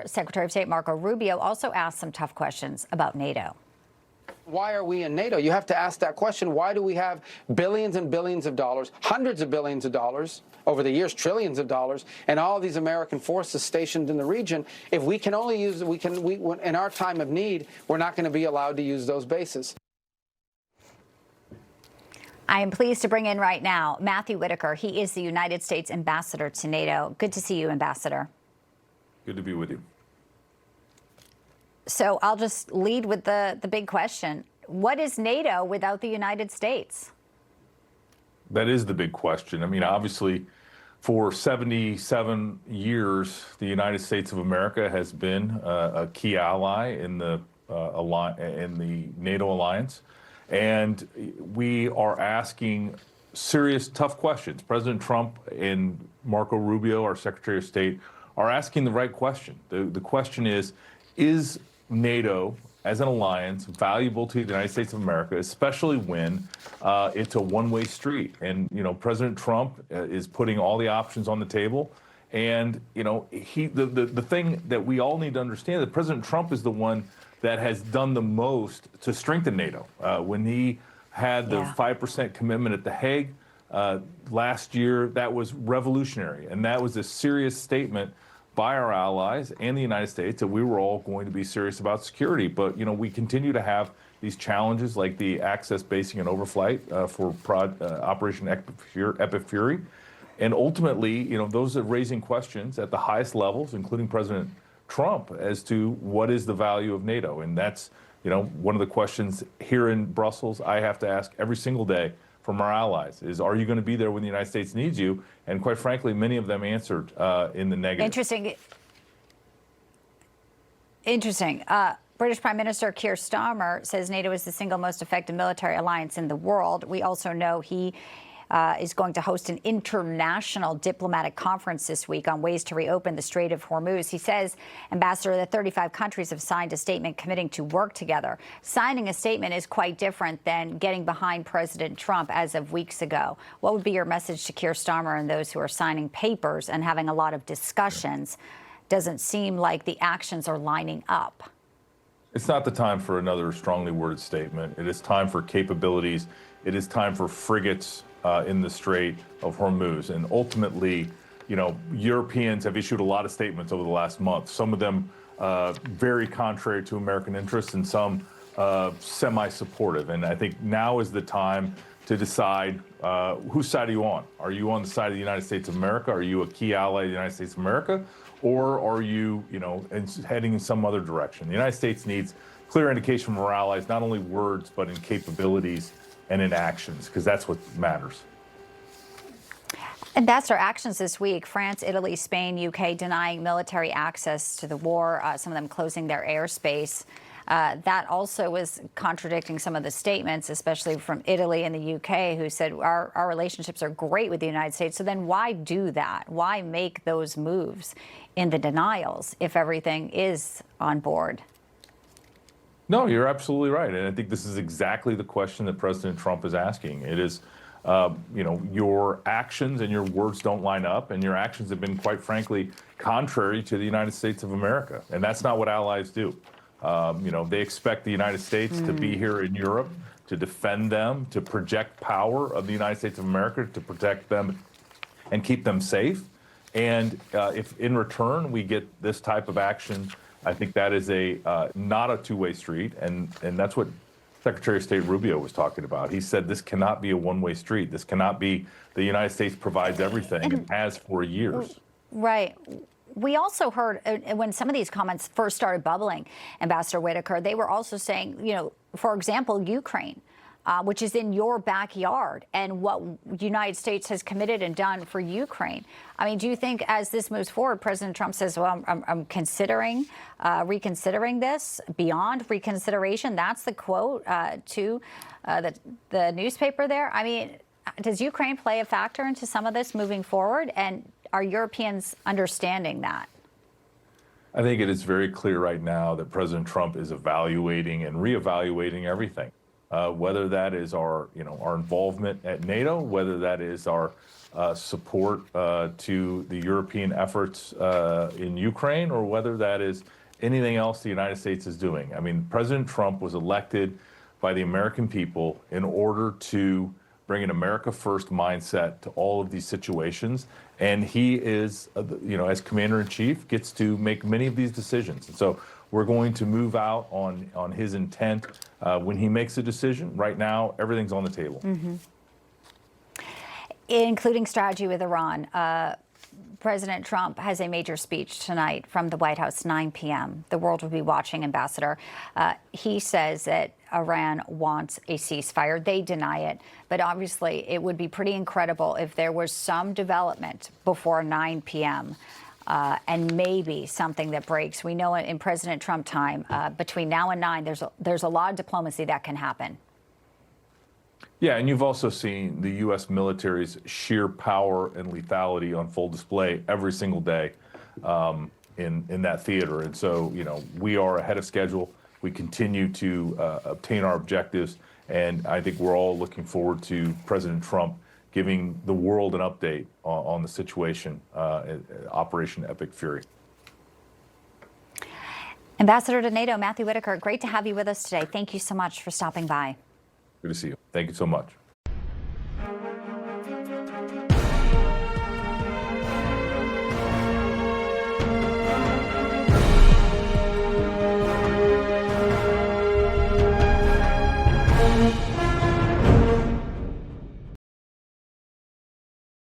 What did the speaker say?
Secretary of State Marco Rubio also asked some tough questions about NATO. Why are we in NATO? You have to ask that question. Why do we have billions and billions of dollars, hundreds of billions of dollars, over the years, trillions of dollars, and all these American forces stationed in the region? If we can only use, in our time of need, we're not going to be allowed to use those bases. I am pleased to bring in right now Matthew Whitaker. He is the United States ambassador to NATO. Good to see you, Ambassador. Good to be with you. So I'll just lead with the big question. What is NATO without the United States? That is the big question. I mean, obviously, for 77 years, the United States of America has been a key ally in the NATO alliance. And we are asking serious, tough questions. President Trump and Marco Rubio, our Secretary of State, are asking the right question. The question is NATO as an alliance valuable to the United States of America, especially when it's a one-way street? And, you know, President Trump is putting all the options on the table. And, you know, the thing that we all need to understand, that President Trump is the one that has done the most to strengthen NATO. When he had the 5% commitment at The Hague last year, that was revolutionary. And that was a serious statement by our allies and the United States that we were all going to be serious about security. But, you know, we continue to have these challenges like the access, basing, and overflight for Operation Epic And ultimately, you know, those are raising questions at the highest levels, including President Trump, as to what is the value of NATO. And that's, you know, one of the questions here in Brussels I have to ask every single day from our allies is, are you going to be there when the United States needs you? And quite frankly, many of them answered in the negative. Interesting. British Prime Minister Keir Starmer says NATO is the single most effective military alliance in the world. We also know he is going to host an international diplomatic conference this week on ways to reopen the Strait of Hormuz. He says, Ambassador, that 35 countries have signed a statement committing to work together. Signing a statement is quite different than getting behind President Trump as of weeks ago. What would be your message to Keir Starmer and those who are signing papers and having a lot of discussions? Doesn't seem like the actions are lining up. It's not the time for another strongly worded statement. It is time for capabilities. It is time for frigates in the Strait of Hormuz. And ultimately, you know, Europeans have issued a lot of statements over the last month, some of them very contrary to American interests and some semi-supportive. And I think now is the time to decide whose side are you on? Are you on the side of the United States of America? Are you a key ally of the United States of America? Or are you, you know, heading in some other direction? The United States needs clear indication from our allies, not only words, but in capabilities and in actions, because that's what matters. Ambassador, actions this week: France, Italy, Spain, UK denying military access to the war, some of them closing their airspace. That also was contradicting some of the statements, especially from Italy and the UK, who said our relationships are great with the United States. So then why do that? Why make those moves in the denials if everything is on board? No, you're absolutely right. And I think this is exactly the question that President Trump is asking. It is, you know, your actions and your words don't line up, and your actions have been, quite frankly, contrary to the United States of America. And that's not what allies do. You know, they expect the United States to be here in Europe, to defend them, to project power of the United States of America, to protect them and keep them safe. And if in return we get this type of action, I think that is not a two-way street, and that's what Secretary of State Rubio was talking about. He said this cannot be a one-way street. This cannot be the United States provides everything and has for years. Right. We also heard when some of these comments first started bubbling, Ambassador Whitaker, they were also saying, you know, for example, Ukraine, which is in your backyard, and what the United States has committed and done for Ukraine. I mean, do you think as this moves forward, President Trump says, well, I'm considering reconsidering this beyond reconsideration? That's the quote to the newspaper there. I mean, does Ukraine play a factor into some of this moving forward? And are Europeans understanding that? I think it is very clear right now that President Trump is evaluating and reevaluating everything. whether that is our, our involvement at NATO, whether that is our support to the European efforts in Ukraine, or whether that is anything else the United States is doing. I mean, President Trump was elected by the American people in order to bring an America First mindset to all of these situations. And he is, as Commander in Chief, gets to make many of these decisions. And so we're going to move out on his intent when he makes a decision. Right now, everything's on the table. Mm-hmm. Including strategy with Iran. President Trump has a major speech tonight from the White House, 9 p.m. The world will be watching, Ambassador. He says that Iran wants a ceasefire. They deny it. But obviously, it would be pretty incredible if there was some development before 9 p.m. And maybe something that breaks. We know in President Trump time, between now and 9, there's a lot of diplomacy that can happen. Yeah, and you've also seen the U.S. military's sheer power and lethality on full display every single day in that theater. And so, we are ahead of schedule. We continue to obtain our objectives. And I think we're all looking forward to President Trump giving the world an update on the situation, Operation Epic Fury. Ambassador to NATO, Matthew Whitaker, great to have you with us today. Thank you so much for stopping by. Good to see you. Thank you so much.